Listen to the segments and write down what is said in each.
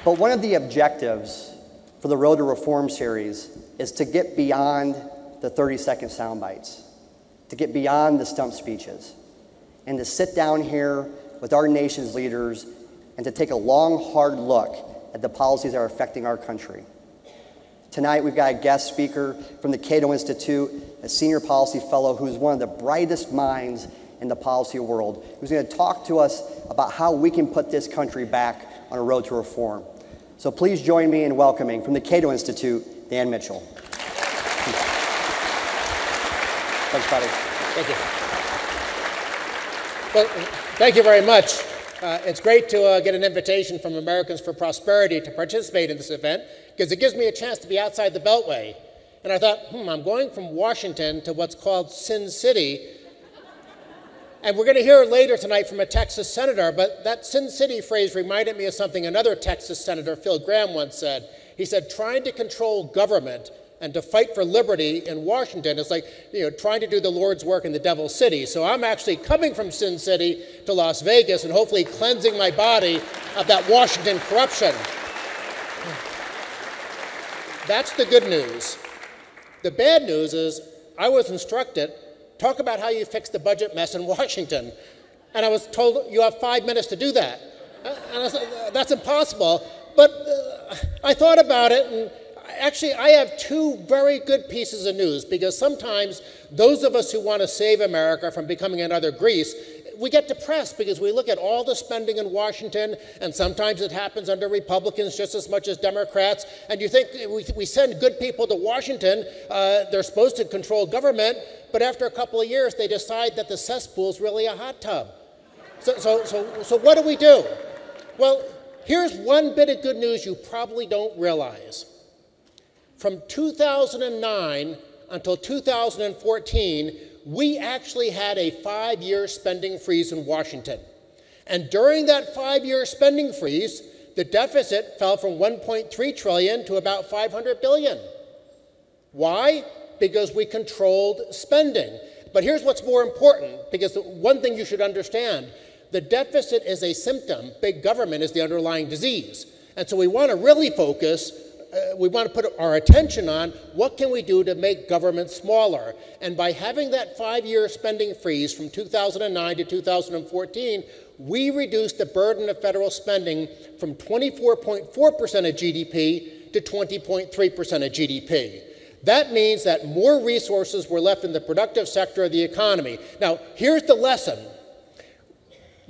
But one of the objectives for the Road to Reform series is to get beyond the 30-second sound bites, to get beyond the stump speeches, and to sit down here with our nation's leaders and to take a long, hard look at the policies that are affecting our country. Tonight, we've got a guest speaker from the Cato Institute, a senior policy fellow who's one of the brightest minds in the policy world, who's going to talk to us about how we can put this country back on a road to reform. So please join me in welcoming from the Cato Institute, Dan Mitchell. Thanks, buddy. Thank you. Well, thank you very much. It's great to get an invitation from Americans for Prosperity to participate in this event, because it gives me a chance to be outside the Beltway. And I thought, I'm going from Washington to what's called Sin City. And we're going to hear later tonight from a Texas senator, but that Sin City phrase reminded me of something another Texas senator, Phil Gramm, once said. He said, trying to control government and to fight for liberty in Washington is like, trying to do the Lord's work in the devil's city. So I'm actually coming from Sin City to Las Vegas and hopefully cleansing my body of that Washington corruption. That's the good news. The bad news is I was instructed, talk about how you fix the budget mess in Washington. And I was told, you have 5 minutes to do that. And I said, that's impossible. But I thought about it, and actually I have 2 very good pieces of news, because sometimes those of us who want to save America from becoming another Greece, we get depressed because we look at all the spending in Washington, and sometimes it happens under Republicans just as much as Democrats, and you think we send good people to Washington, they're supposed to control government, but after a couple of years they decide that the cesspool is really a hot tub. So what do? Well, here's one bit of good news you probably don't realize. From 2009 until 2014, we actually had a 5-year spending freeze in Washington. And during that 5-year spending freeze, the deficit fell from $1.3 trillion to about $500 billion. Why? Because we controlled spending. But here's what's more important, because one thing you should understand, the deficit is a symptom, big government is the underlying disease. And so we want to really focus, we want to put our attention on what can we do to make government smaller. And by having that 5-year spending freeze from 2009 to 2014, we reduced the burden of federal spending from 24.4% of GDP to 20.3% of GDP. That means that more resources were left in the productive sector of the economy. Now, here's the lesson.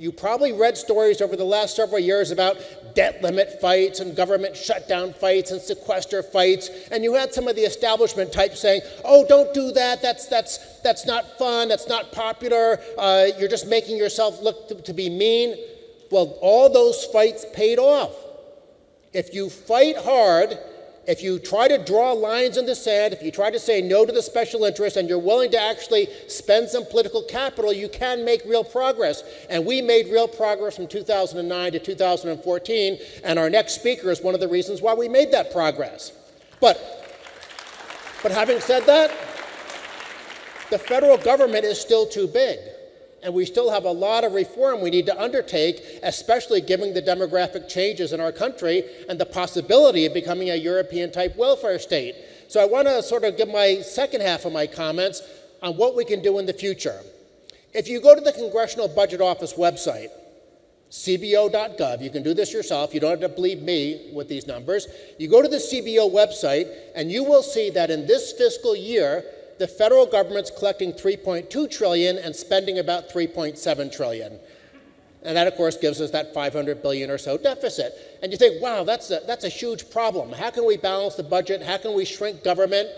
You probably read stories over the last several years about debt limit fights and government shutdown fights and sequester fights, and you had some of the establishment types saying, oh, don't do that, that's not fun, that's not popular, you're just making yourself look to be mean. Well, all those fights paid off. If you fight hard, if you try to draw lines in the sand, if you try to say no to the special interests, and you're willing to actually spend some political capital, you can make real progress. And we made real progress from 2009 to 2014, and our next speaker is one of the reasons why we made that progress. But having said that, the federal government is still too big. And we still have a lot of reform we need to undertake, especially given the demographic changes in our country and the possibility of becoming a European-type welfare state. So I want to sort of give my second half of my comments on what we can do in the future. If you go to the Congressional Budget Office website, cbo.gov, you can do this yourself, you don't have to believe me with these numbers. You go to the CBO website, and you will see that in this fiscal year, the federal government's collecting $3.2 trillion and spending about $3.7 trillion. And that, of course, gives us that $500 billion or so deficit. And you think, wow, that's a huge problem. How can we balance the budget? How can we shrink government?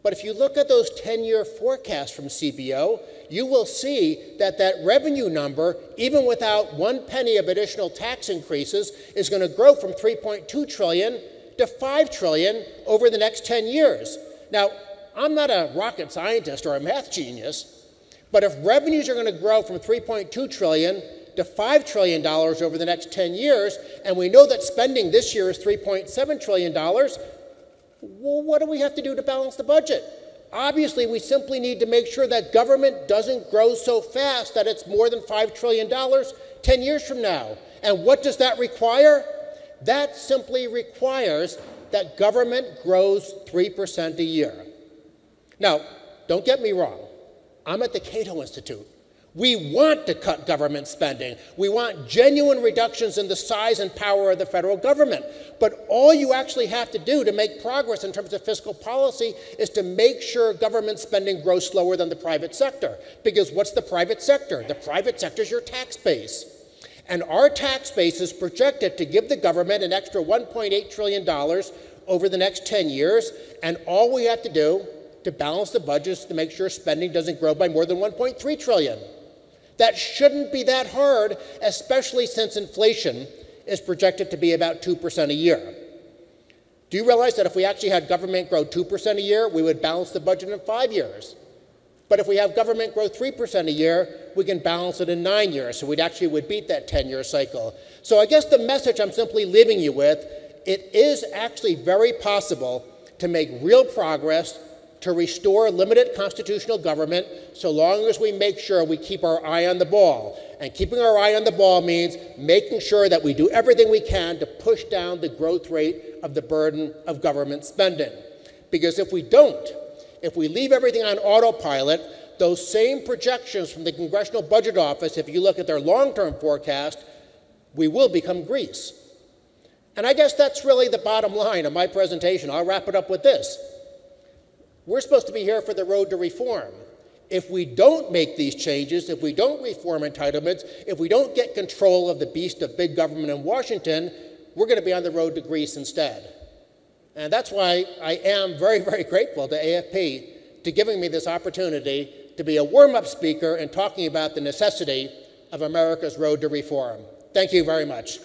But if you look at those 10-year forecasts from CBO, you will see that that revenue number, even without 1 penny of additional tax increases, is going to grow from $3.2 trillion to $5 trillion over the next 10 years. Now, I'm not a rocket scientist or a math genius, but if revenues are going to grow from $3.2 trillion to $5 trillion over the next 10 years, and we know that spending this year is $3.7 trillion, well, what do we have to do to balance the budget? Obviously, we simply need to make sure that government doesn't grow so fast that it's more than $5 trillion 10 years from now. And what does that require? That simply requires that government grows 3% a year. Now, don't get me wrong. I'm at the Cato Institute. We want to cut government spending. We want genuine reductions in the size and power of the federal government. But all you actually have to do to make progress in terms of fiscal policy is to make sure government spending grows slower than the private sector. Because what's the private sector? The private sector is your tax base. And our tax base is projected to give the government an extra $1.8 trillion over the next 10 years. And all we have to do to balance the budget is to make sure spending doesn't grow by more than $1.3 trillion. That shouldn't be that hard, especially since inflation is projected to be about 2% a year. Do you realize that if we actually had government grow 2% a year, we would balance the budget in 5 years? But if we have government grow 3% a year, we can balance it in 9 years, so we would beat that 10-year cycle. So I guess the message I'm simply leaving you with, it is actually very possible to make real progress to restore limited constitutional government so long as we make sure we keep our eye on the ball. And keeping our eye on the ball means making sure that we do everything we can to push down the growth rate of the burden of government spending. Because if we don't, if we leave everything on autopilot, those same projections from the Congressional Budget Office, if you look at their long-term forecast, we will become Greece. And I guess that's really the bottom line of my presentation. I'll wrap it up with this. We're supposed to be here for the road to reform. If we don't make these changes, if we don't reform entitlements, if we don't get control of the beast of big government in Washington, we're going to be on the road to Greece instead. And that's why I am very, very grateful to AFP to giving me this opportunity to be a warm-up speaker and talking about the necessity of America's road to reform. Thank you very much.